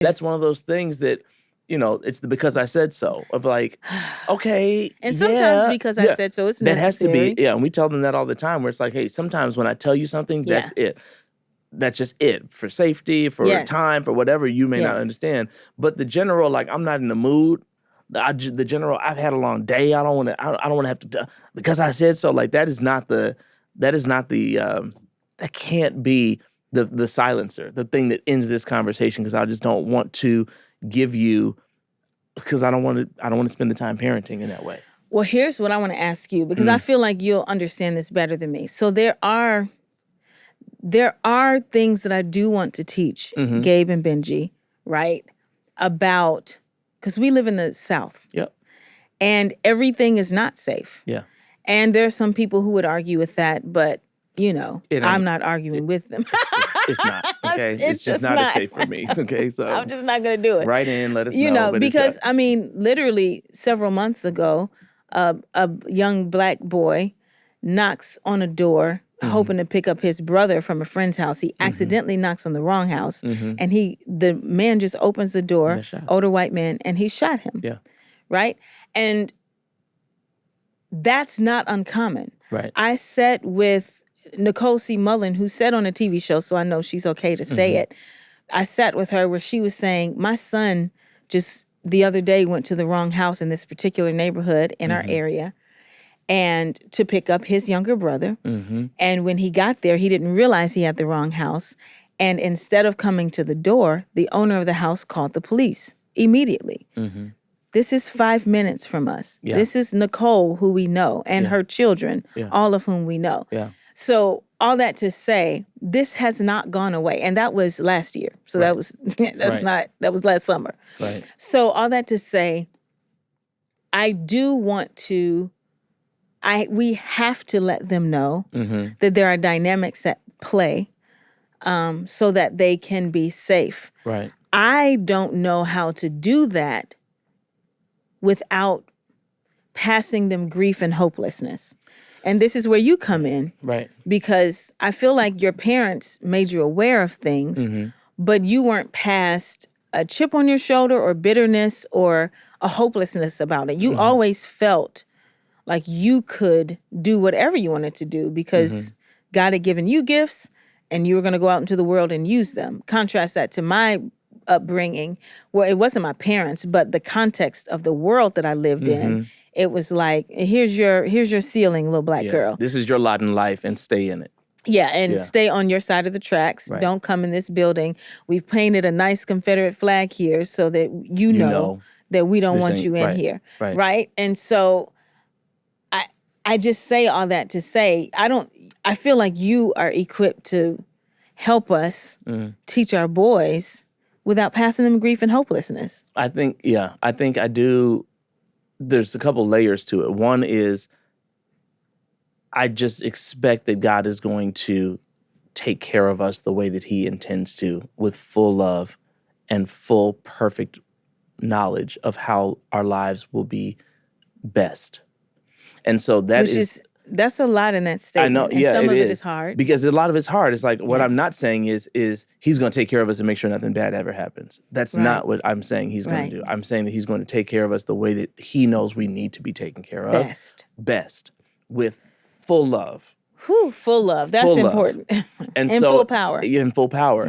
That's one of those things that, it's the because I said so of like, okay, and sometimes because I said so, it's that necessary. has to be, and we tell them that all the time where it's like, hey, sometimes when I tell you something, that's it. That's just it for safety, for time, for whatever you may not understand. But the general, like, I'm not in the mood. The general, I've had a long day. I don't want to have to, because I said so. Like, that can't be the silencer, the thing that ends this conversation, because I just don't want to give you, because I don't want to spend the time parenting in that way. Well, here's what I want to ask you, because I feel like you'll understand this better than me. So there are things that I do want to teach Gabe and Benji, right? About, because we live in the South. Yep. And everything is not safe. Yeah. And there are some people who would argue with that, but, I'm not arguing with them. It's not, okay? It's just not as safe for me, okay? So I'm just not going to do it. Write in, let us know. But because, literally several months ago, a young black boy knocks on a door hoping to pick up his brother from a friend's house. He accidentally knocks on the wrong house, and the man just opens the door, older white man, and he shot him. Yeah. Right? And that's not uncommon. Right. I sat with Nicole C. Mullen, who said on a TV show, so I know she's okay to say it. I sat with her where she was saying, my son just the other day went to the wrong house in this particular neighborhood in our area, and to pick up his younger brother. And when he got there, he didn't realize he had the wrong house. And instead of coming to the door, the owner of the house called the police immediately. This is 5 minutes from us. Yeah. This is Nicole, who we know, and her children, all of whom we know. Yeah. So all that to say, this has not gone away. And that was last year. So that was that was last summer. Right. So all that to say, I do want to, we have to let them know that there are dynamics at play so that they can be safe. Right. I don't know how to do that without passing them grief and hopelessness. And this is where you come in. Right. Because I feel like your parents made you aware of things, but you weren't past a chip on your shoulder or bitterness or a hopelessness about it. You always felt like you could do whatever you wanted to do because God had given you gifts and you were going to go out into the world and use them. Contrast that to my upbringing, where it wasn't my parents, but the context of the world that I lived in. It was like, here's your ceiling, little black girl. This is your lot in life, and stay in it. Yeah, and stay on your side of the tracks. Right. Don't come in this building. We've painted a nice Confederate flag here so that you know that we don't want you in here. Right? And so I just say all that to say, I feel like you are equipped to help us teach our boys without passing them grief and hopelessness. I think I do. There's a couple layers to it. One is I just expect that God is going to take care of us the way that he intends to, with full love and full perfect knowledge of how our lives will be best. And so that's a lot in that statement. I know, and some of it is hard. Because a lot of it's hard. It's like, what I'm not saying is he's going to take care of us and make sure nothing bad ever happens. That's not what I'm saying he's going to do. I'm saying that he's going to take care of us the way that he knows we need to be taken care of. Best. With full love. Full love. That's important. And full power. In full power.